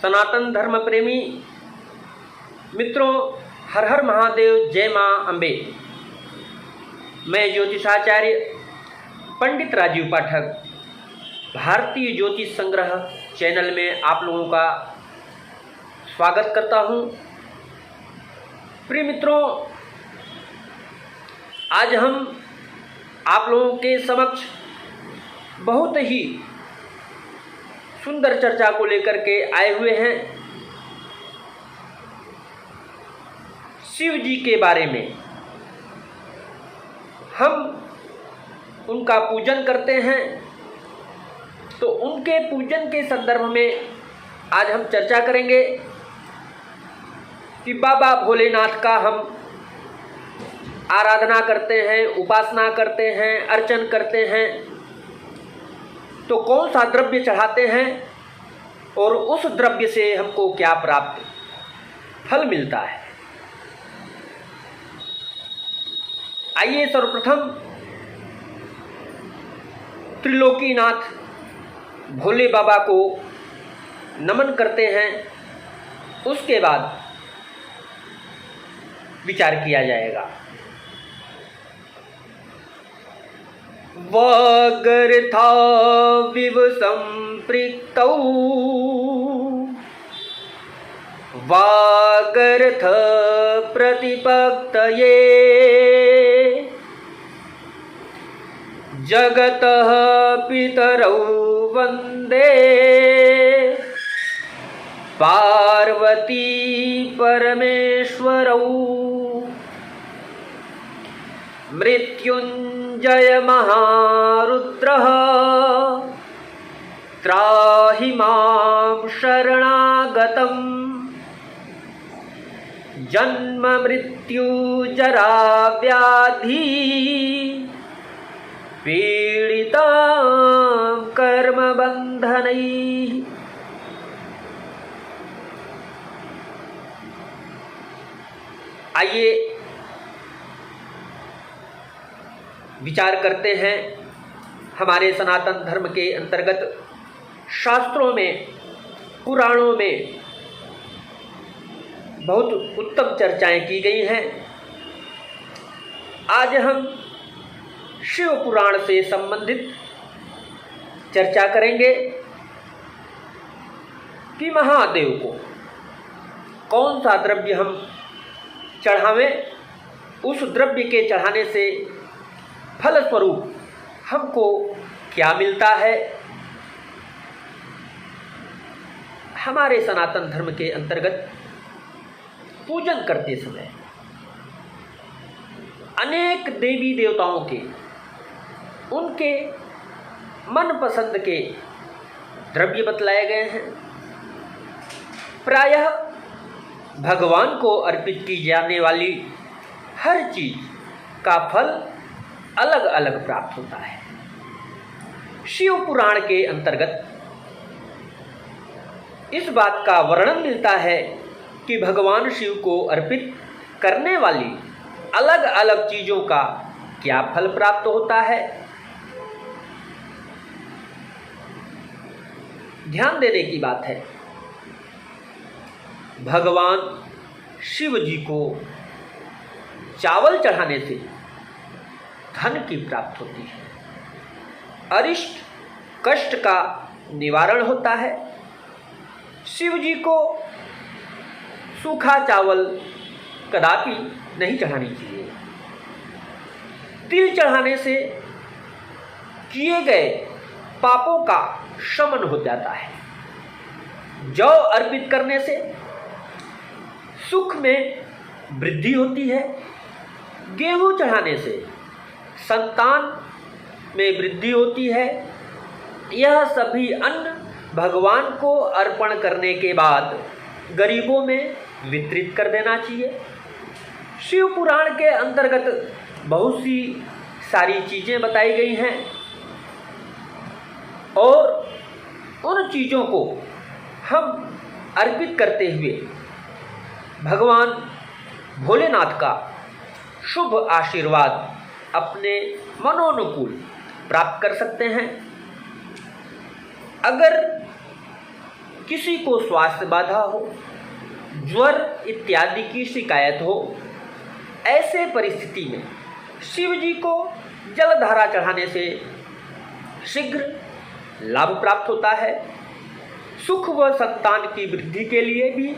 सनातन धर्म प्रेमी मित्रों, हर हर महादेव, जय माँ अम्बे। मैं ज्योतिषाचार्य पंडित राजीव पाठक भारतीय ज्योतिष संग्रह चैनल में आप लोगों का स्वागत करता हूं। प्रिय मित्रों, आज हम आप लोगों के समक्ष बहुत ही सुंदर चर्चा को लेकर के आए हुए हैं। शिव जी के बारे में हम उनका पूजन करते हैं, तो उनके पूजन के संदर्भ में आज हम चर्चा करेंगे कि बाबा भोलेनाथ का हम आराधना करते हैं, उपासना करते हैं, अर्चन करते हैं, तो कौन सा द्रव्य चढ़ाते हैं और उस द्रव्य से हमको क्या प्राप्त फल मिलता है। आइए सर्वप्रथम त्रिलोकीनाथ भोले बाबा को नमन करते हैं, उसके बाद विचार किया जाएगा। वागर्था विव संपृक्तौ वागर्थ प्रतिपक्तये जगतः पितरौ वन्दे पार्वती परमेश्वरौ। मृत्युंजय महारुद्रः त्राहि मां शरणागतं जन्म मृत्यु जरा व्याधि पीड़ितां कर्म बंधनैः। आइए विचार करते हैं। हमारे सनातन धर्म के अंतर्गत शास्त्रों में, पुराणों में बहुत उत्तम चर्चाएं की गई हैं। आज हम शिव पुराण से संबंधित चर्चा करेंगे कि महादेव को कौन सा द्रव्य हम चढ़ावें, उस द्रव्य के चढ़ाने से फलस्वरूप हमको क्या मिलता है। हमारे सनातन धर्म के अंतर्गत पूजन करते समय अनेक देवी देवताओं के, उनके मनपसंद के द्रव्य बतलाए गए हैं। प्रायः भगवान को अर्पित की जाने वाली हर चीज का फल अलग अलग प्राप्त होता है। शिव पुराण के अंतर्गत इस बात का वर्णन मिलता है कि भगवान शिव को अर्पित करने वाली अलग अलग चीजों का क्या फल प्राप्त होता है। ध्यान देने की बात है, भगवान शिव जी को चावल चढ़ाने से धन की प्राप्ति होती है, अरिष्ट कष्ट का निवारण होता है। शिव जी को सूखा चावल कदापि नहीं चढ़ानी चाहिए। तिल चढ़ाने से किए गए पापों का शमन हो जाता है। जौ अर्पित करने से सुख में वृद्धि होती है। गेहूं चढ़ाने से संतान में वृद्धि होती है। यह सभी अन्न भगवान को अर्पण करने के बाद गरीबों में वितरित कर देना चाहिए। शिव पुराण के अंतर्गत बहुत सी सारी चीज़ें बताई गई हैं और उन चीज़ों को हम अर्पित करते हुए भगवान भोलेनाथ का शुभ आशीर्वाद अपने मनोनुकूल प्राप्त कर सकते हैं। अगर किसी को स्वास्थ्य बाधा हो, ज्वर इत्यादि की शिकायत हो, ऐसे परिस्थिति में शिव जी को जलधारा चढ़ाने से शीघ्र लाभ प्राप्त होता है। सुख व संतान की वृद्धि के लिए भी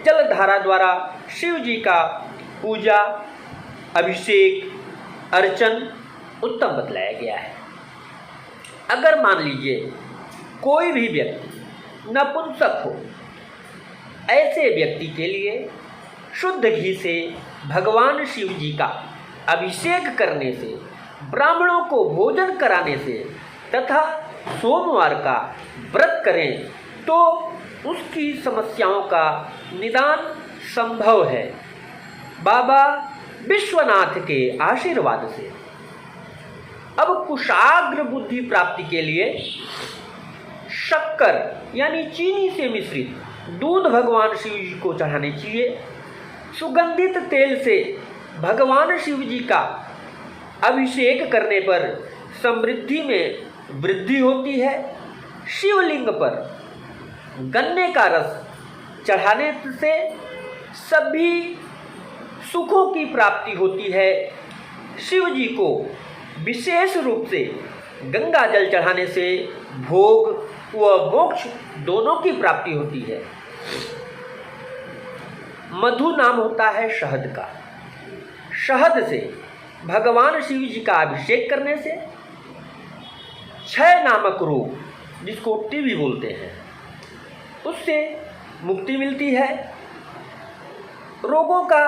जलधारा द्वारा शिव जी का पूजा, अभिषेक, अर्चन उत्तम बतलाया गया है। अगर मान लीजिए कोई भी व्यक्ति नपुंसक हो, ऐसे व्यक्ति के लिए शुद्ध घी से भगवान शिव जी का अभिषेक करने से, ब्राह्मणों को भोजन कराने से तथा सोमवार का व्रत करें तो उसकी समस्याओं का निदान संभव है बाबा विश्वनाथ के आशीर्वाद से। अब कुशाग्र बुद्धि प्राप्ति के लिए शक्कर यानी चीनी से मिश्रित दूध भगवान शिव जी को चढ़ाने चाहिए। सुगंधित तेल से भगवान शिव जी का अभिषेक करने पर समृद्धि में वृद्धि होती है। शिवलिंग पर गन्ने का रस चढ़ाने से सभी सुखों की प्राप्ति होती है। शिव जी को विशेष रूप से गंगा जल चढ़ाने से भोग व मोक्ष दोनों की प्राप्ति होती है। मधु नाम होता है शहद का। शहद से भगवान शिव जी का अभिषेक करने से क्षय नामक रोग, जिसको टीबी बोलते हैं, उससे मुक्ति मिलती है, रोगों का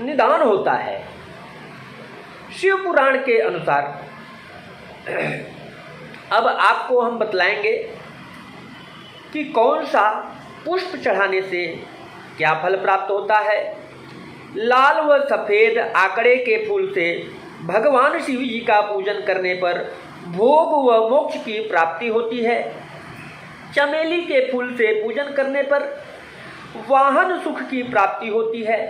निदान होता है। शिव पुराण के अनुसार अब आपको हम बतलाएंगे कि कौन सा पुष्प चढ़ाने से क्या फल प्राप्त होता है। लाल व सफ़ेद आकड़े के फूल से भगवान शिव जी का पूजन करने पर भोग व मोक्ष की प्राप्ति होती है। चमेली के फूल से पूजन करने पर वाहन सुख की प्राप्ति होती है।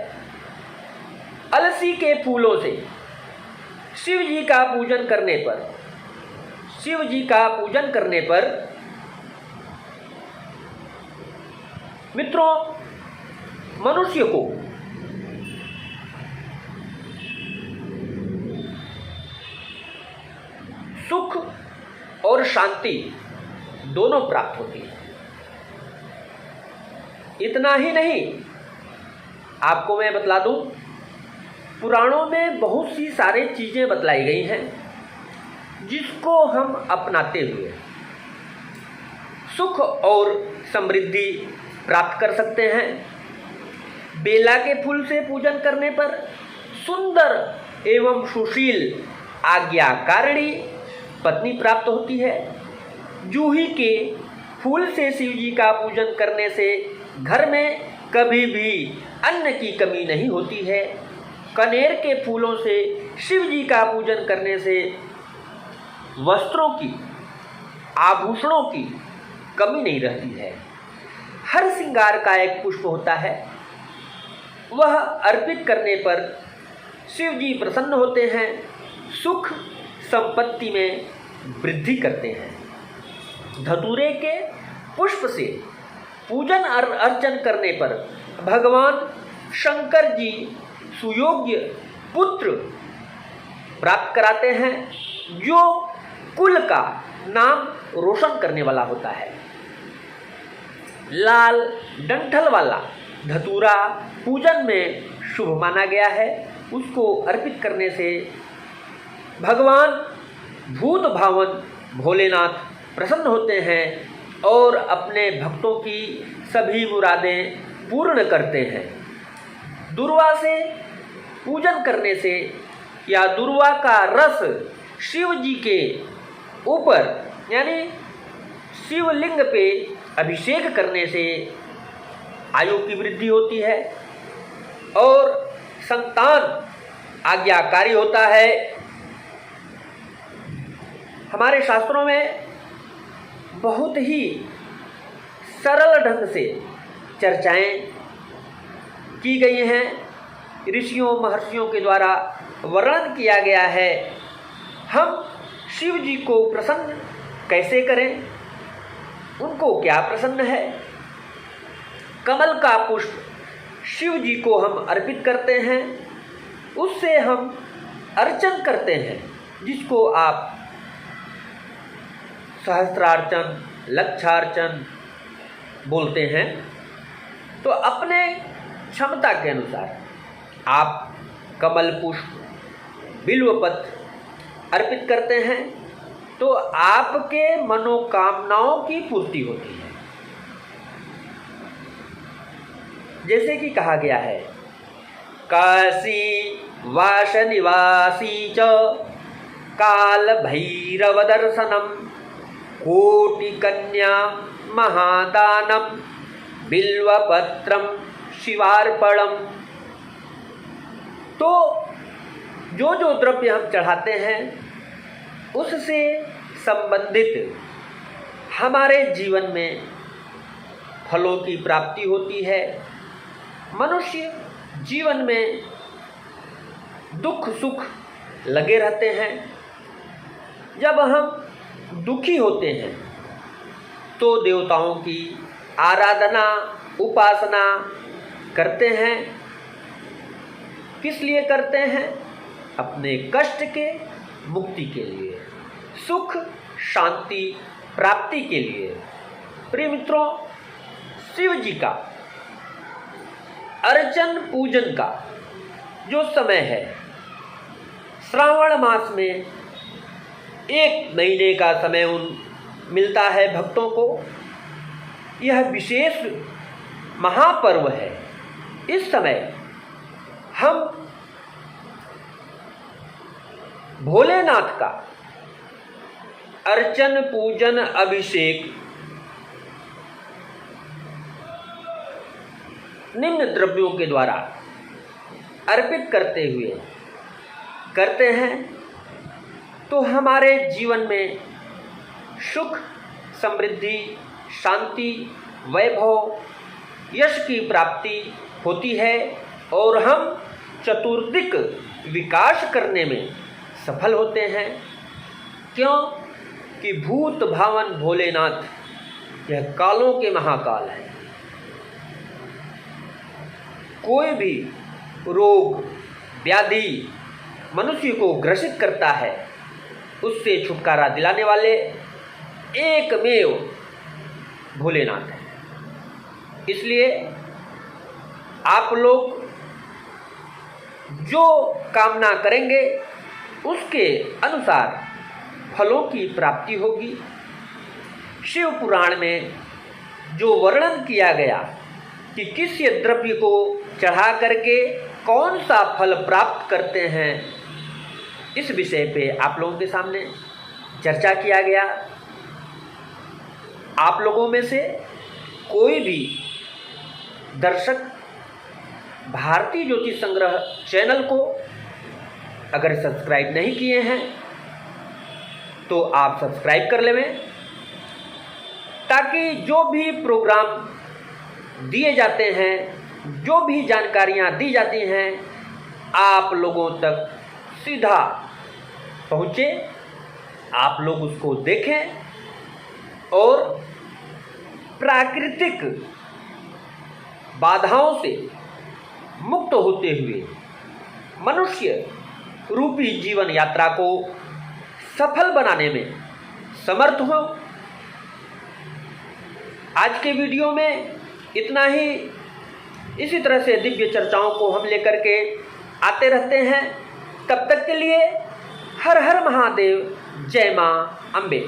अलसी के फूलों से शिव जी का पूजन करने पर मित्रों, मनुष्य को सुख और शांति दोनों प्राप्त होती है। इतना ही नहीं, आपको मैं बतला दूं, पुराणों में बहुत सी सारी चीज़ें बतलाई गई हैं जिसको हम अपनाते हुए सुख और समृद्धि प्राप्त कर सकते हैं। बेला के फूल से पूजन करने पर सुंदर एवं सुशील आज्ञाकारिणी पत्नी प्राप्त होती है। जूही के फूल से शिव जी का पूजन करने से घर में कभी भी अन्न की कमी नहीं होती है। कनेर के फूलों से शिव जी का पूजन करने से वस्त्रों की, आभूषणों की कमी नहीं रहती है। हर श्रृंगार का एक पुष्प होता है, वह अर्पित करने पर शिव जी प्रसन्न होते हैं, सुख संपत्ति में वृद्धि करते हैं। धतूरे के पुष्प से पूजन अर्चन करने पर भगवान शंकर जी सुयोग्य पुत्र प्राप्त कराते हैं, जो कुल का नाम रोशन करने वाला होता है। लाल डंठल वाला धतूरा पूजन में शुभ माना गया है। उसको अर्पित करने से भगवान भूत भावन भोलेनाथ प्रसन्न होते हैं और अपने भक्तों की सभी मुरादें पूर्ण करते हैं। दुर्वा से पूजन करने से या दुर्वा का रस शिव जी के ऊपर यानी शिवलिंग पे अभिषेक करने से आयु की वृद्धि होती है और संतान आज्ञाकारी होता है। हमारे शास्त्रों में बहुत ही सरल ढंग से चर्चाएं की गई हैं। ऋषियों महर्षियों के द्वारा वर्णन किया गया है। हम शिव जी को प्रसन्न कैसे करें, उनको क्या प्रसन्न है। कमल का पुष्प शिव जी को हम अर्पित करते हैं, उससे हम अर्चन करते हैं, जिसको आप सहस्त्रार्चन, लक्षार्चन बोलते हैं। तो अपने क्षमता के अनुसार आप कमल पुष्प, बिल्वपत्र अर्पित करते हैं तो आपके मनोकामनाओं की पूर्ति होती है। जैसे कि कहा गया है, काशी वास निवासी च काल भैरव दर्शनम कोटि कन्या महादानम बिल्वपत्रम शिवार्पणम। तो जो जो द्रव्य हम चढ़ाते हैं उससे संबंधित हमारे जीवन में फलों की प्राप्ति होती है। मनुष्य जीवन में दुख सुख लगे रहते हैं। जब हम दुखी होते हैं तो देवताओं की आराधना उपासना करते हैं। किस लिए करते हैं? अपने कष्ट के मुक्ति के लिए, सुख शांति प्राप्ति के लिए। प्रिय मित्रों, शिव जी का अर्चन पूजन का जो समय है, श्रावण मास में 1 महीने का समय मिलता है भक्तों को। यह विशेष महापर्व है। इस समय हम भोलेनाथ का अर्चन पूजन अभिषेक निम्न द्रव्यों के द्वारा अर्पित करते हुए करते हैं तो हमारे जीवन में सुख समृद्धि शांति वैभव यश की प्राप्ति होती है और हम चतुर्दिक विकास करने में सफल होते हैं। क्यों कि भूत भावन भोलेनाथ यह कालों के महाकाल है। कोई भी रोग व्याधि मनुष्य को ग्रसित करता है, उससे छुटकारा दिलाने वाले एकमेव भोलेनाथ है। इसलिए आप लोग जो कामना करेंगे उसके अनुसार फलों की प्राप्ति होगी। शिव पुराण में जो वर्णन किया गया कि किस द्रव्य को चढ़ा करके कौन सा फल प्राप्त करते हैं, इस विषय पे आप लोगों के सामने चर्चा किया गया। आप लोगों में से कोई भी दर्शक भारतीय ज्योतिष संग्रह चैनल को अगर सब्सक्राइब नहीं किए हैं तो आप सब्सक्राइब कर लें, ताकि जो भी प्रोग्राम दिए जाते हैं, जो भी जानकारियां दी जाती हैं, आप लोगों तक सीधा पहुँचे, आप लोग उसको देखें और प्राकृतिक बाधाओं से मुक्त होते हुए मनुष्य रूपी जीवन यात्रा को सफल बनाने में समर्थ हो। आज के वीडियो में इतना ही। इसी तरह से दिव्य चर्चाओं को हम लेकर के आते रहते हैं। तब तक के लिए हर हर महादेव, जय मां अम्बे।